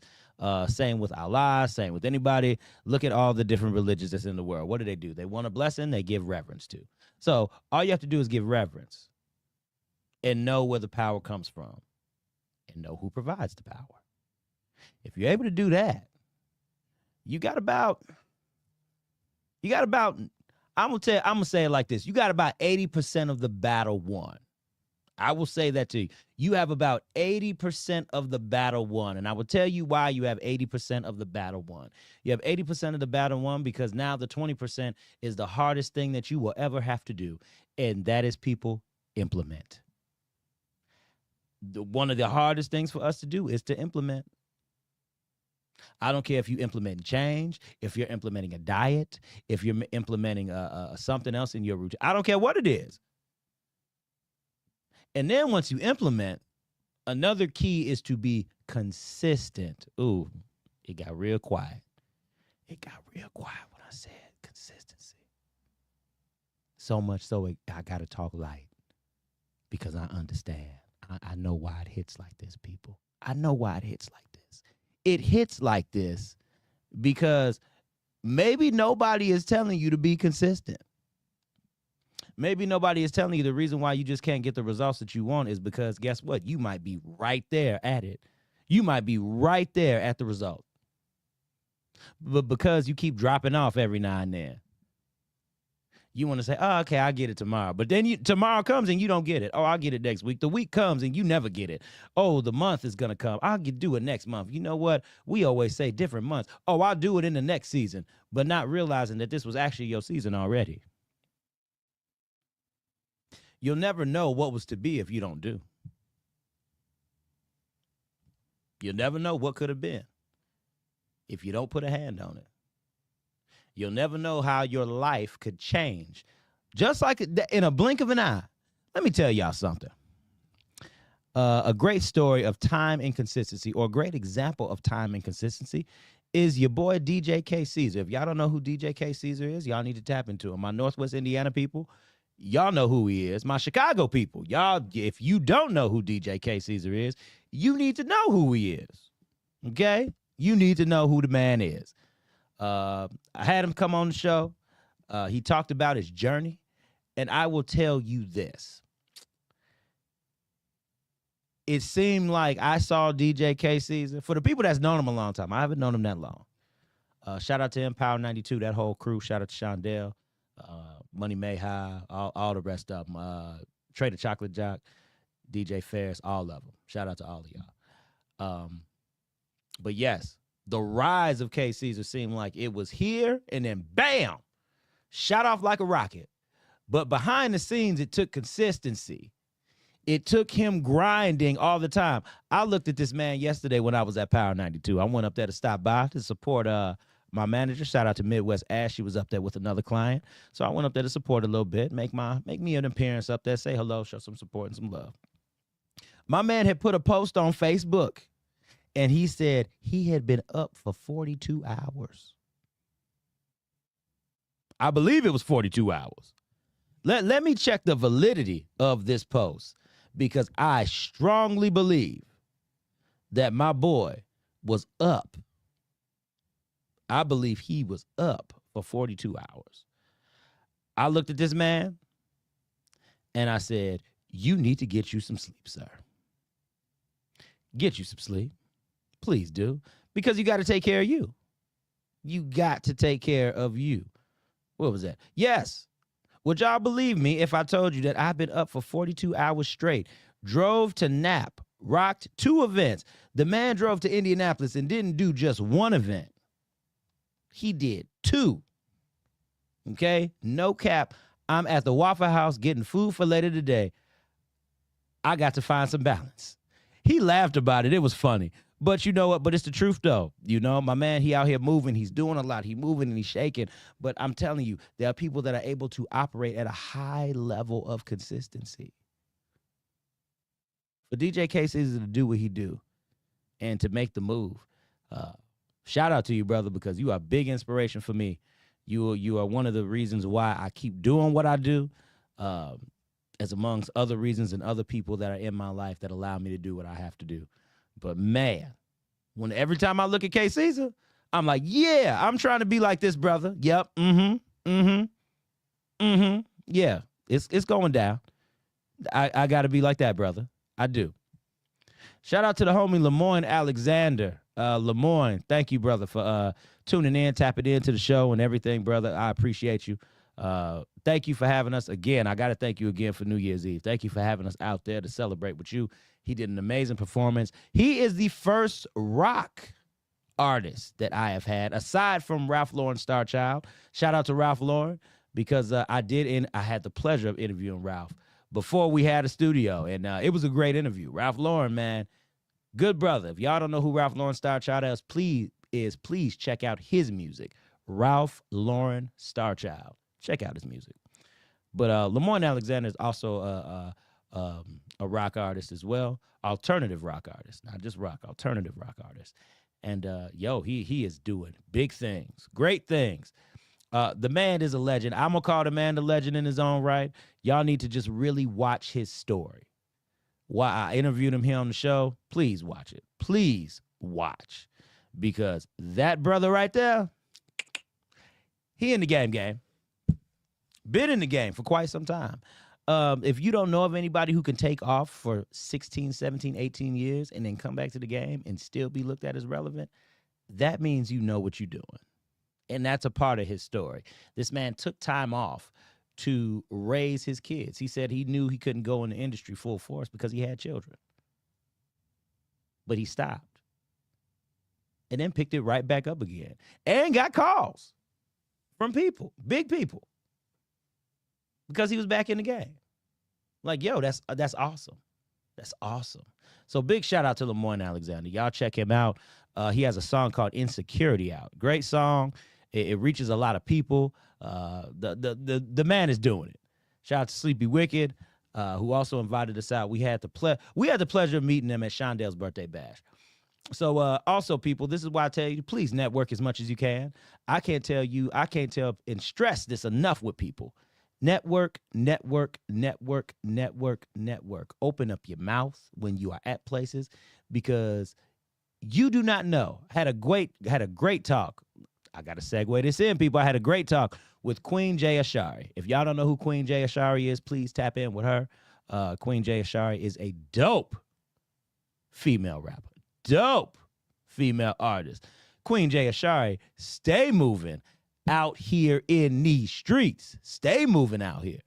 Same with Allah, same with anybody. Look at all the different religions that's in the world. What do? They want a blessing, they give reverence to. So all you have to do is give reverence and know where the power comes from and know who provides the power. If you're able to do that, you got about, I'm gonna say it like this. You got about 80% of the battle won. I will say that to you. You have about 80% of the battle won. And I will tell you why you have 80% of the battle won. You have 80% of the battle won because now the 20% is the hardest thing that you will ever have to do. And that is, people, implement. One of the hardest things for us to do is to implement. I don't care if you implement change, if you're implementing a diet, if you're implementing something else in your routine. I don't care what it is. And then once you implement, another key is to be consistent. Ooh, it got real quiet. It got real quiet when I said consistency. So much so I got to talk light because I understand. I know why it hits like this, people. I know why it hits like this. It hits like this because maybe nobody is telling you to be consistent. Maybe nobody is telling you the reason why you just can't get the results that you want is because guess what? You might be right there at it. You might be right there at the result. But because you keep dropping off every now and then, You want to say, oh, okay, I'll get it tomorrow. But then tomorrow comes and you don't get it. Oh, I'll get it next week. The week comes and you never get it. Oh, the month is going to come. Do it next month. You know what? We always say different months. Oh, I'll do it in the next season, but not realizing that this was actually your season already. You'll never know what was to be if you don't do. You'll never know what could have been if you don't put a hand on it. You'll never know how your life could change. Just like in a blink of an eye. Let me tell y'all something. A great story of time and consistency, or a great example of time and consistency, is your boy DJ K. Caesar. If y'all don't know who DJ K. Caesar is, y'all need to tap into him. My Northwest Indiana people, y'all know who he is. My Chicago people, y'all, if you don't know who DJ K. Caesar is, you need to know who he is. Okay? You need to know who the man is. I had him come on the show. He talked about his journey. And I will tell you this. It seemed like I saw DJ K. Caesar. For the people that's known him a long time, I haven't known him that long. Shout out to Empower 92, that whole crew. Shout out to Shondell, Money May High, all the rest of them. Trader Chocolate Jock, DJ Ferris, all of them. Shout out to all of y'all. But yes, the rise of K. Caesar seemed like it was here and then bam, shot off like a rocket. But behind the scenes, it took consistency. It took him grinding all the time. I looked at this man yesterday when I was at Power 92. I went up there to stop by to support my manager. Shout out to Midwest Ash. She was up there with another client. So I went up there to support a little bit, make me an appearance up there, say hello, show some support and some love. My man had put a post on Facebook. And he said he had been up for 42 hours. I believe it was 42 hours. Let me check the validity of this post, because I strongly believe that my boy was up. I believe he was up for 42 hours. I looked at this man and I said, you need to get you some sleep, sir. Get you some sleep. Please do. Because you got to take care of you. You got to take care of you. What was that? Yes. Would y'all believe me if I told you that I've been up for 42 hours straight, drove to Nap, rocked 2 events. The man drove to Indianapolis and didn't do just 1 event. He did 2. Okay? No cap. I'm at the Waffle House getting food for later today. I got to find some balance. He laughed about it. It was funny. But you know what? But it's the truth, though. You know, my man, he out here moving. He's doing a lot. He's moving and he's shaking. But I'm telling you, there are people that are able to operate at a high level of consistency. For DJ K. Caesar to do what he do and to make the move, shout out to you, brother, because you are a big inspiration for me. You are one of the reasons why I keep doing what I do, as amongst other reasons and other people that are in my life that allow me to do what I have to do. But man, every time I look at K. Caesar, I'm like, yeah, I'm trying to be like this, brother. Yep. Yeah, it's going down. I got to be like that, brother. I do. Shout out to the homie Lemoyne Alexander. Lemoyne, thank you, brother, for tuning in, tapping into the show and everything, brother. I appreciate you. Thank you for having us again. I got to thank you again for New Year's Eve. Thank you for having us out there to celebrate with you. He did an amazing performance. He is the first rock artist that I have had, aside from Ralph Lauren Star Child. Shout out to Ralph Lauren, because I had the pleasure of interviewing Ralph before we had a studio, and it was a great interview. Ralph Lauren, man, good brother. If y'all don't know who Ralph Lauren Star Child is, please check out his music. Ralph Lauren Star Child. Check out his music. But Lemoyne Alexander is also a rock artist as well. Alternative rock artist. Not just rock, alternative rock artist. And he is doing big things, great things. The man is a legend. I'm going to call the man the legend in his own right. Y'all need to just really watch his story. Why I interviewed him here on the show, please watch it. Please watch. Because that brother right there, he in the game. Been in the game for quite some time. If you don't know of anybody who can take off for 16, 17, 18 years and then come back to the game and still be looked at as relevant, that means you know what you're doing. And that's a part of his story. This man took time off to raise his kids. He said he knew he couldn't go in the industry full force because he had children. But he stopped and then picked it right back up again and got calls from people, big people, because he was back in the game. Like, yo, that's awesome. That's awesome. So big shout out to Lemoyne Alexander. Y'all check him out. He has a song called Insecurity out. Great song. It reaches a lot of people. The man is doing it. Shout out to Sleepy Wicked, who also invited us out. We had the pleasure of meeting them at Shondale's birthday bash. So also, people, this is why I tell you, please network as much as you can. I can't tell and stress this enough with people. Network, network, network, network, network. Open up your mouth when you are at places, because you do not know. Had a great talk. I got to segue this in, people. I had a great talk with Queen Jay Ashari. If y'all don't know who Queen Jay Ashari is, please tap in with her. Queen Jay Ashari is a dope female rapper. Dope female artist. Queen Jay Ashari, stay moving out here in these streets. Stay moving out here.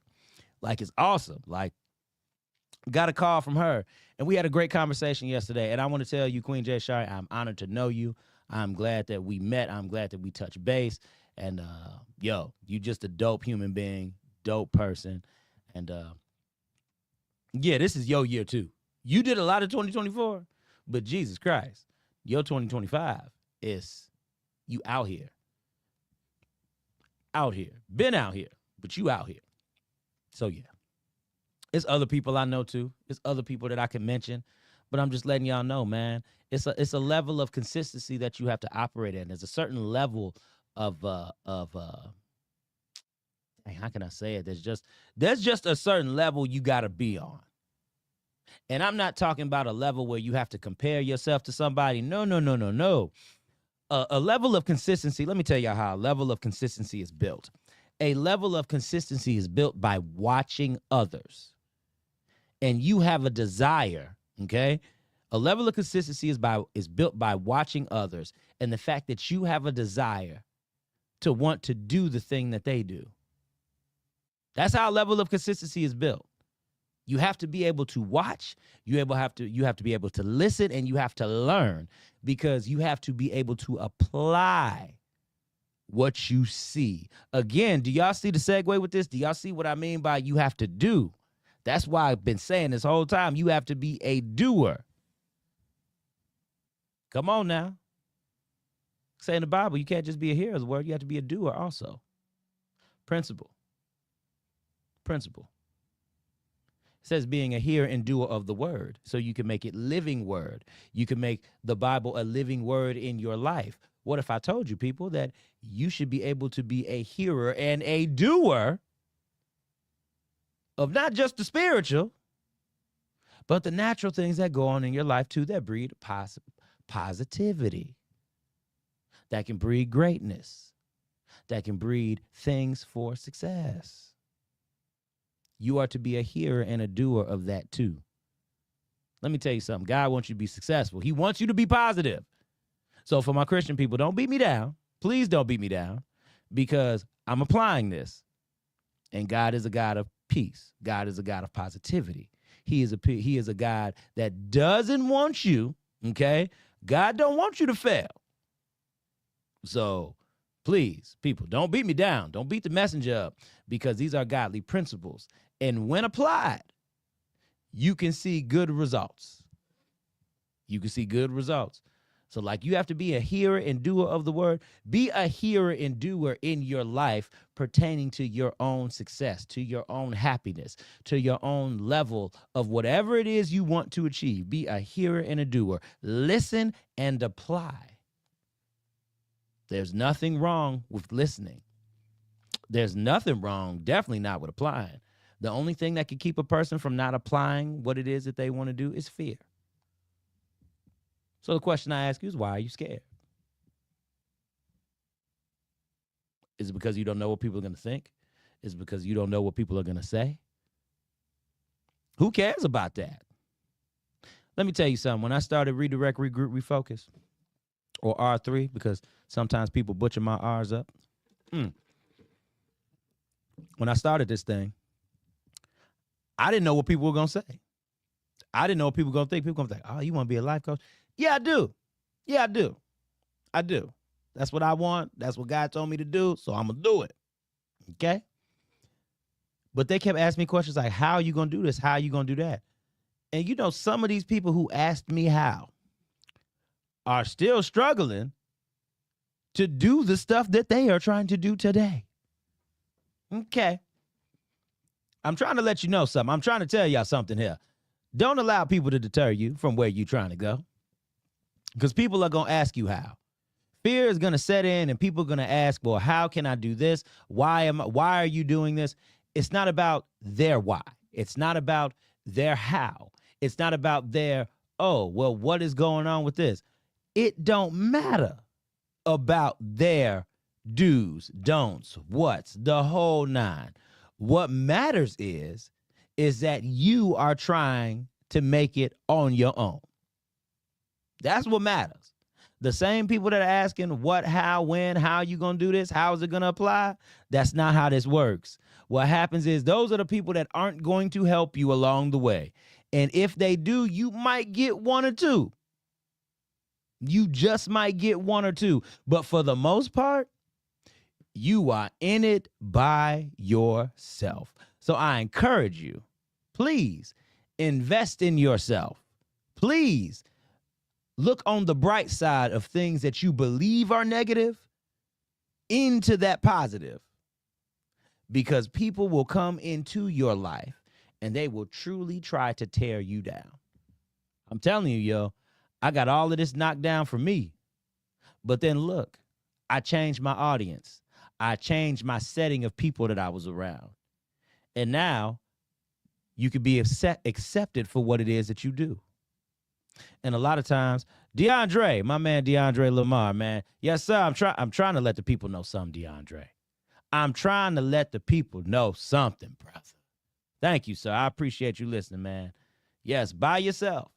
Like, it's awesome. Like, got a call from her, and we had a great conversation yesterday. And I want to tell you, Queen Jay Ashari, I'm honored to know you. I'm glad that we met. I'm glad that we touched base. And, yo, you just a dope human being, dope person. And, yeah, this is your year, too. You did a lot of 2024, but Jesus Christ, your 2025 is you out here. Out here. Been out here, but you out here. So, yeah. It's other people I know, too. It's other people that I can mention. But I'm just letting y'all know, man, it's a level of consistency that you have to operate in. There's a certain level of how can I say it? There's just a certain level you got to be on. And I'm not talking about a level where you have to compare yourself to somebody. No. A level of consistency, let me tell y'all how a level of consistency is built. A level of consistency is built by watching others. And you have a desire, okay? A level of consistency is built by watching others, and the fact that you have a desire to want to do the thing that they do. That's how a level of consistency is built. You have to be able to watch, you have to be able to listen, and you have to learn, because you have to be able to apply what you see. Again, do y'all see the segue with this? Do y'all see what I mean by you have to do? That's why I've been saying this whole time, you have to be a doer. Come on now. Say in the Bible, you can't just be a hearer of the word, you have to be a doer also. Principle. It says being a hearer and doer of the word, so you can make it living word. You can make the Bible a living word in your life. What if I told you, people, that you should be able to be a hearer and a doer of not just the spiritual, but the natural things that go on in your life too, that breed positivity, that can breed greatness, that can breed things for success. You are to be a hearer and a doer of that too. Let me tell you something. God wants you to be successful. He wants you to be positive. So for my Christian people, don't beat me down. Please don't beat me down, because I'm applying this. And God is a God of peace. God is a God of positivity. He is a God that doesn't want you, okay? God don't want you to fail. So please, people, don't beat me down. Don't beat the messenger up, because these are godly principles. And when applied, you can see good results. You can see good results. So like, you have to be a hearer and doer of the word. Be a hearer and doer in your life pertaining to your own success, to your own happiness, to your own level of whatever it is you want to achieve. Be a hearer and a doer. Listen and apply. There's nothing wrong with listening. There's nothing wrong, definitely not with applying. The only thing that can keep a person from not applying what it is that they want to do is fear. So the question I ask you is, why are you scared? Is it because you don't know what people are going to think? Is it because you don't know what people are going to say? Who cares about that? Let me tell you something. When I started Redirect, Regroup, Refocus, or R3, because sometimes people butcher my R's up. when I started this thing, I didn't know what people were gonna say. I didn't know what people were gonna think. People were gonna think, "Oh, you want to be a life coach?" Yeah, I do. Yeah, I do. I do. That's what I want. That's what God told me to do. So I'm gonna do it. Okay. But they kept asking me questions like, "How are you gonna do this? How are you gonna do that?" And you know, some of these people who asked me how are still struggling to do the stuff that they are trying to do today. Okay. I'm trying to let you know something. I'm trying to tell y'all something here. Don't allow people to deter you from where you're trying to go, because people are going to ask you how. Fear is going to set in and people are going to ask, well, how can I do this? Why are you doing this? It's not about their why. It's not about their how. It's not about their, oh, well, what is going on with this? It don't matter about their do's, don'ts, what's, the whole nine. What matters is that you are trying to make it on your own. That's what matters. The same people that are asking what, how, when, how you going to do this, how is it going to apply? That's not how this works. What happens is those are the people that aren't going to help you along the way. And if they do, you might get one or two. You just might get one or two. But for the most part, you are in it by yourself. So I encourage you, please invest in yourself. Please look on the bright side of things that you believe are negative into that positive. Because people will come into your life and they will truly try to tear you down. I'm telling you, yo, I got all of this knocked down for me. But then look, I changed my audience. I changed my setting of people that I was around. And now you could be accepted for what it is that you do. And a lot of times, DeAndre, my man DeAndre Lamar, man. Yes, sir, I'm trying to let the people know something, DeAndre. I'm trying to let the people know something, brother. Thank you, sir. I appreciate you listening, man. Yes, by yourself.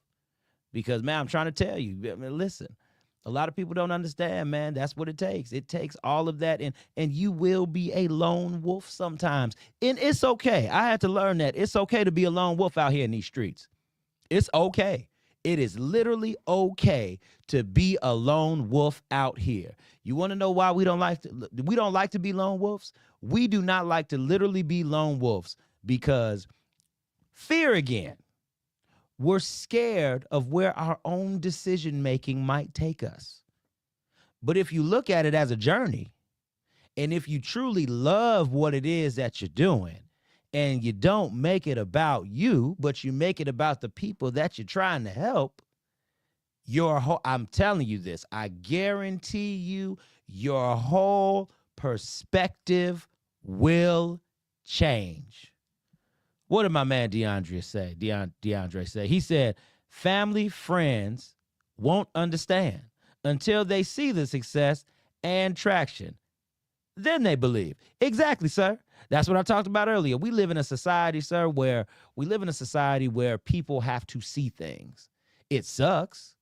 Because, man, I'm trying to tell you, listen, a lot of people don't understand, man. That's what it takes. It takes all of that, and you will be a lone wolf sometimes. And it's okay. I had to learn that. It's okay to be a lone wolf out here in these streets. It's okay. It is literally okay to be a lone wolf out here. You want to know why we don't like to be lone wolves? We do not like to literally be lone wolves because fear again. We're scared of where our own decision making might take us. But if you look at it as a journey, and if you truly love what it is that you're doing, and you don't make it about you, but you make it about the people that you're trying to help, I'm telling you this, I guarantee you your whole perspective will change. What did my man DeAndre say? DeAndre say, he said, family, friends won't understand until they see the success and traction. Then they believe. Exactly, sir. That's what I talked about earlier. We live in a society, sir, where people have to see things. It sucks,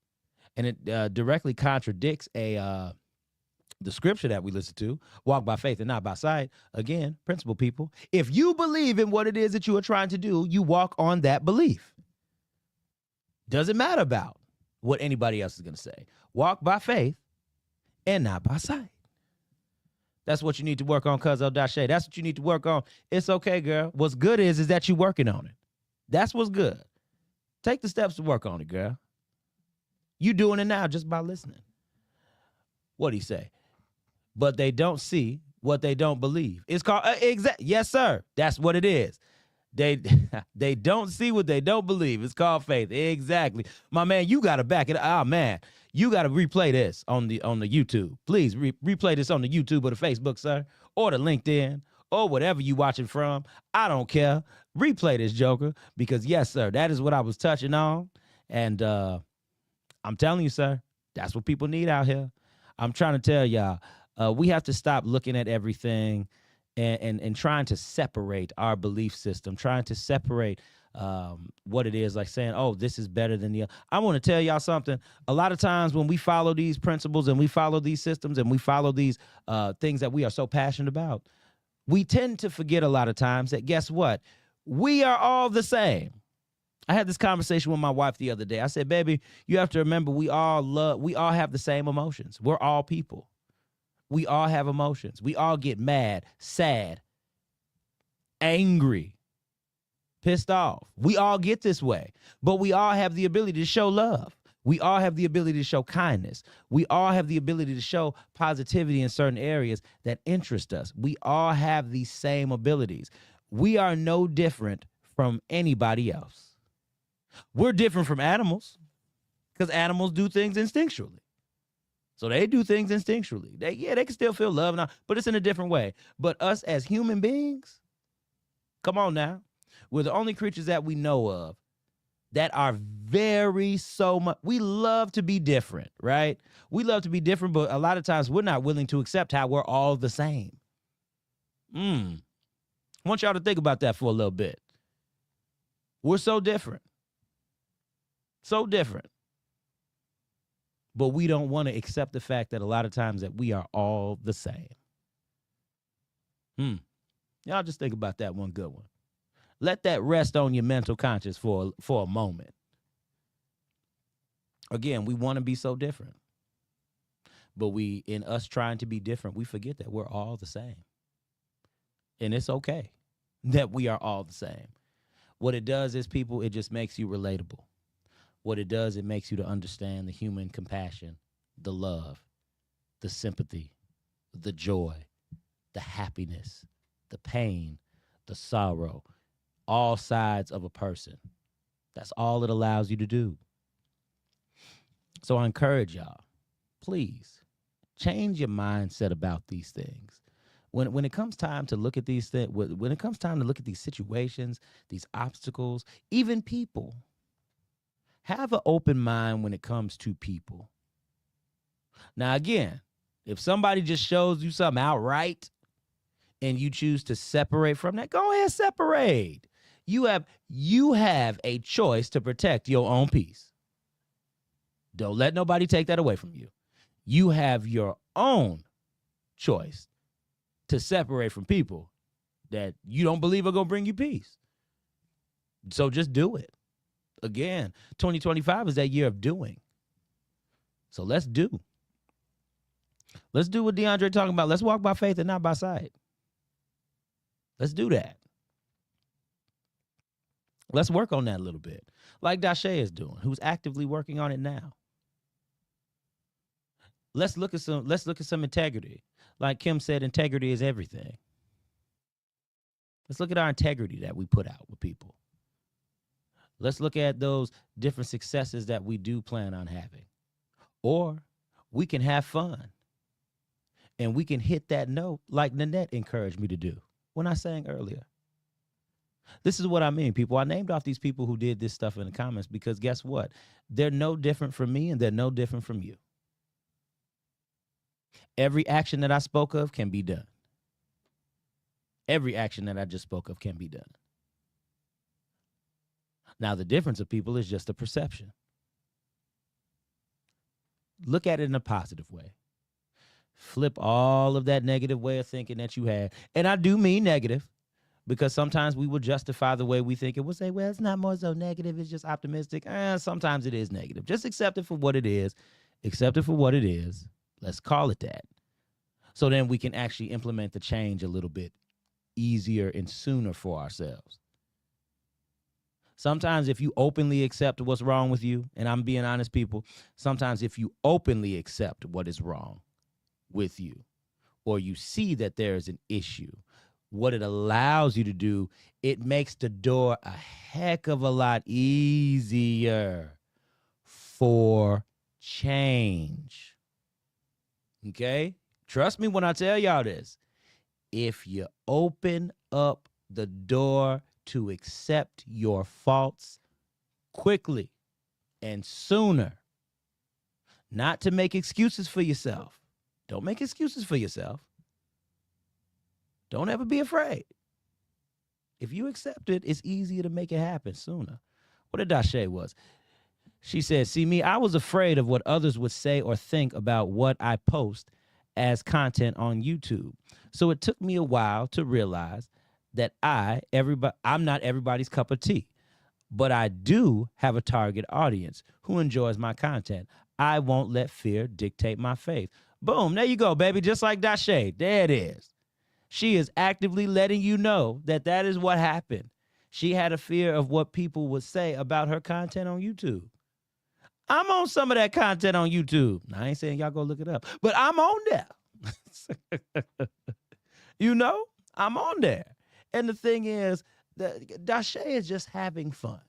and it directly contradicts the scripture that we listen to, walk by faith and not by sight. Again, principle people. If you believe in what it is that you are trying to do, you walk on that belief. Doesn't matter about what anybody else is going to say. Walk by faith and not by sight. That's what you need to work on, cuz O'Dashay. That's what you need to work on. It's okay, girl. What's good is that you're working on it. That's what's good. Take the steps to work on it, girl. You doing it now just by listening. What'd he say? But they don't see what they don't believe. It's called, yes, sir. That's what it is. They don't see what they don't believe. It's called faith. Exactly. My man, you got to back it up. Oh, man. You got to replay this on the YouTube. Please replay this on the YouTube or the Facebook, sir, or the LinkedIn, or whatever you watching from. I don't care. Replay this joker because, yes, sir, that is what I was touching on. And I'm telling you, sir, that's what people need out here. I'm trying to tell y'all, we have to stop looking at everything and trying to separate our belief system, trying to separate what it is, like saying, oh, this is better than the other. I want to tell y'all something. A lot of times when we follow these principles and we follow these systems and we follow these things that we are so passionate about, We tend to forget a lot of times that guess what? We are all the same. I had this conversation with my wife the other day. I said, baby, you have to remember we all have the same emotions. We're all people. We all have emotions. We all get mad, sad, angry, pissed off. We all get this way, but we all have the ability to show love. We all have the ability to show kindness. We all have the ability to show positivity in certain areas that interest us. We all have these same abilities. We are no different from anybody else. We're different from animals because animals do things instinctually. So they do things instinctually. They can still feel love now, but it's in a different way. But us as human beings, come on now, we're the only creatures that we know of that are very so much. We love to be different, right? We love to be different, but a lot of times we're not willing to accept how we're all the same. I want y'all to think about that for a little bit. We're so different. So different. But we don't want to accept the fact that a lot of times that we are all the same. Y'all just think about that one good one. Let that rest on your mental conscience for a moment. Again, we want to be so different. But in us trying to be different, we forget that we're all the same. And it's okay that we are all the same. What it does is, people, it just makes you relatable. What it does, it makes you to understand the human compassion, the love, the sympathy, the joy, the happiness, the pain, the sorrow, all sides of a person. That's all it allows you to do. So I encourage y'all, please change your mindset about these things. When it comes time to look at these things, when it comes time to look at these situations, these obstacles, even people, have an open mind when it comes to people. Now, again, if somebody just shows you something outright and you choose to separate from that, go ahead, separate. You have a choice to protect your own peace. Don't let nobody take that away from you. You have your own choice to separate from people that you don't believe are going to bring you peace. So just do it. Again, 2025 is that year of doing. So let's do. Let's do what DeAndre talking about. Let's walk by faith and not by sight. Let's do that. Let's work on that a little bit. Like Dashe is doing, who's actively working on it now. Let's look at some integrity. Like Kim said, integrity is everything. Let's look at our integrity that we put out with people. Let's look at those different successes that we do plan on having. Or we can have fun. And we can hit that note like Nanette encouraged me to do when I sang earlier. This is what I mean, people. I named off these people who did this stuff in the comments because guess what? They're no different from me and they're no different from you. Every action that I spoke of can be done. Every action that I just spoke of can be done. Now, the difference of people is just a perception. Look at it in a positive way. Flip all of that negative way of thinking that you had. And I do mean negative because sometimes we will justify the way we think it. We'll say, well, it's not more so negative. It's just optimistic. Sometimes it is negative. Just accept it for what it is. Accept it for what it is. Let's call it that. So then we can actually implement the change a little bit easier and sooner for ourselves. Sometimes if you openly accept what's wrong with you, and I'm being honest, people, sometimes if you openly accept what is wrong with you, or you see that there is an issue, what it allows you to do, it makes the door a heck of a lot easier for change. Okay? Trust me when I tell y'all this. If you open up the door to accept your faults quickly and sooner, not to make excuses for yourself. Don't make excuses for yourself. Don't ever be afraid. If you accept it, it's easier to make it happen sooner. What did Dashe was? She said, see me, I was afraid of what others would say or think about what I post as content on YouTube. So it took me a while to realize that I'm not everybody's cup of tea, but I do have a target audience who enjoys my content. I won't let fear dictate my faith. Boom, there you go, baby. Just like Dashay. There it is. She is actively letting you know that that is what happened. She had a fear of what people would say about her content on YouTube. I'm on some of that content on YouTube. I ain't saying y'all go look it up, but I'm on there. You know, I'm on there. And the thing is, Dashay is just having fun.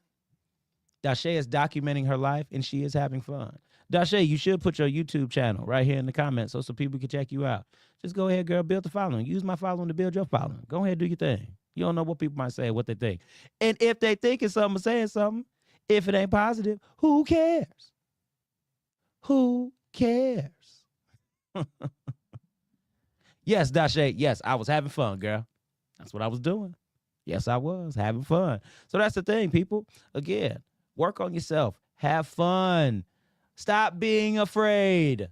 Dashay is documenting her life, and she is having fun. Dashay, you should put your YouTube channel right here in the comments so people can check you out. Just go ahead, girl, build the following. Use my following to build your following. Go ahead, do your thing. You don't know what people might say, what they think. And if they think it's something, saying something, if it ain't positive, who cares? Who cares? Yes, Dashay, yes, I was having fun, girl. That's what I was doing. Yes, I was having fun. So that's the thing, people. Again, work on yourself. Have fun. Stop being afraid.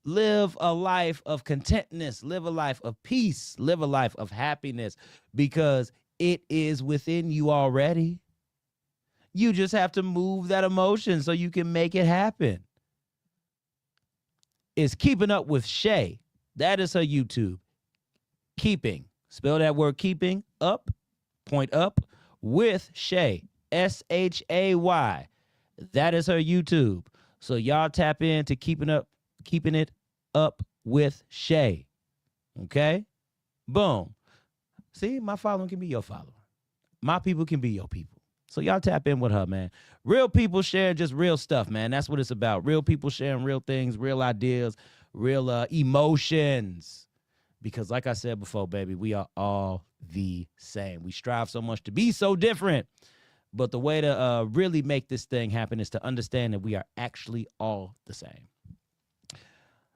Live a life of contentness. Live a life of peace. Live a life of happiness because it is within you already. You just have to move that emotion so you can make it happen. It's Keeping Up with Shay. That is her YouTube. Keeping. Spell that word keeping up, point up, with Shay. S-H-A-Y. That is her YouTube. So y'all tap into keeping it up with Shay. Okay? Boom. See, my following can be your follower. My people can be your people. So y'all tap in with her, man. Real people sharing just real stuff, man. That's what it's about. Real people sharing real things, real ideas, real emotions. Because like I said before, baby, we are all the same. We strive so much to be so different. But the way to really make this thing happen is to understand that we are actually all the same.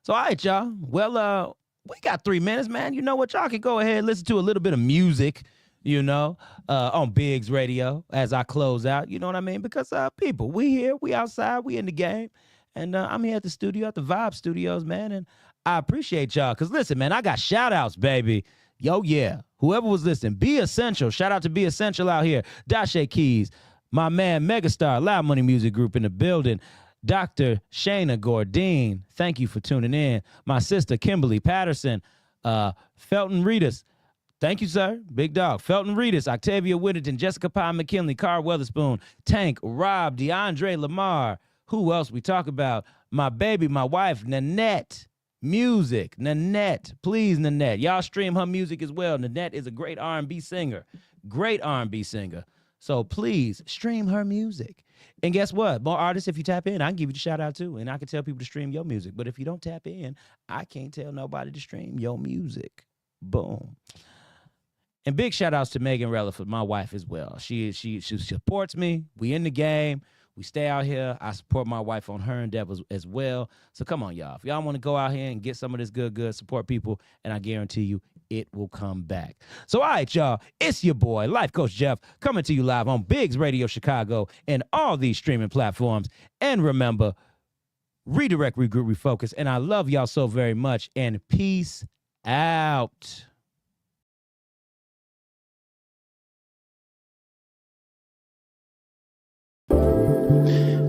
So, all right, y'all. Well, we got 3 minutes, man. You know what? Y'all can go ahead and listen to a little bit of music, you know, on Biggs Radio as I close out. You know what I mean? Because people, we here, we outside, we in the game. And I'm here at the studio, at the Vibe Studios, man. And I appreciate y'all. Because listen, man, I got shout outs, baby. Yo, yeah. Whoever was listening, Be Essential. Shout out to Be Essential out here. Dashay Keys, my man, Megastar, Loud Money Music Group in the building. Dr. Shayna Gordine, thank you for tuning in. My sister, Kimberly Patterson, Felton Reedus. Thank you, sir. Big dog. Felton Reedus, Octavia Whittington, Jessica Pye McKinley, Carl Weatherspoon, Tank, Rob, DeAndre Lamar. Who else we talk about? My baby, my wife, Nanette. Music, Nanette. Please, Nanette. Y'all stream her music as well. Nanette is a great R&B singer. Great R&B singer. So please stream her music. And guess what? More artists, if you tap in, I can give you the shout out too. And I can tell people to stream your music. But if you don't tap in, I can't tell nobody to stream your music. Boom. And big shout outs to Megan Releford, my wife as well. She supports me. We in the game. We stay out here. I support my wife on her endeavors as well. So come on, y'all. If y'all want to go out here and get some of this good, support people, and I guarantee you it will come back. So, all right, y'all. It's your boy, Life Coach Jeff, coming to you live on Biggs Radio Chicago and all these streaming platforms. And remember, redirect, regroup, refocus. And I love y'all so very much. And peace out.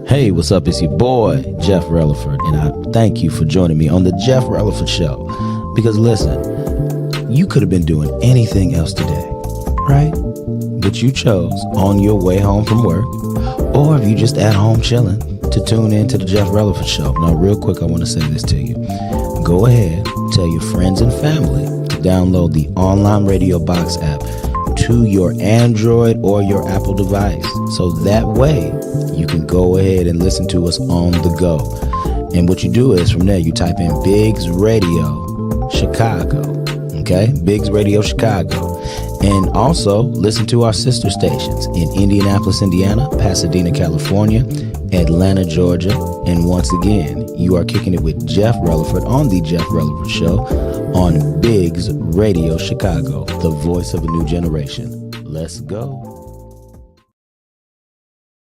Hey, what's up? It's your boy, Jeff Releford, and I thank you for joining me on the Jeff Releford Show. Because listen, you could have been doing anything else today, right? But you chose on your way home from work, or if you just at home chilling, to tune in to the Jeff Releford Show. Now, real quick, I want to say this to you. Go ahead, tell your friends and family to download the online Radio Box app to your Android or your Apple device. So that way you can go ahead and listen to us on the go. And what you do is from there, you type in Biggs Radio Chicago. Okay? Biggs Radio Chicago. And also listen to our sister stations in Indianapolis, Indiana, Pasadena, California, Atlanta, Georgia. And once again, you are kicking it with Jeff Releford on the Jeff Releford Show on Biggs Radio Chicago, the voice of a new generation. Let's go.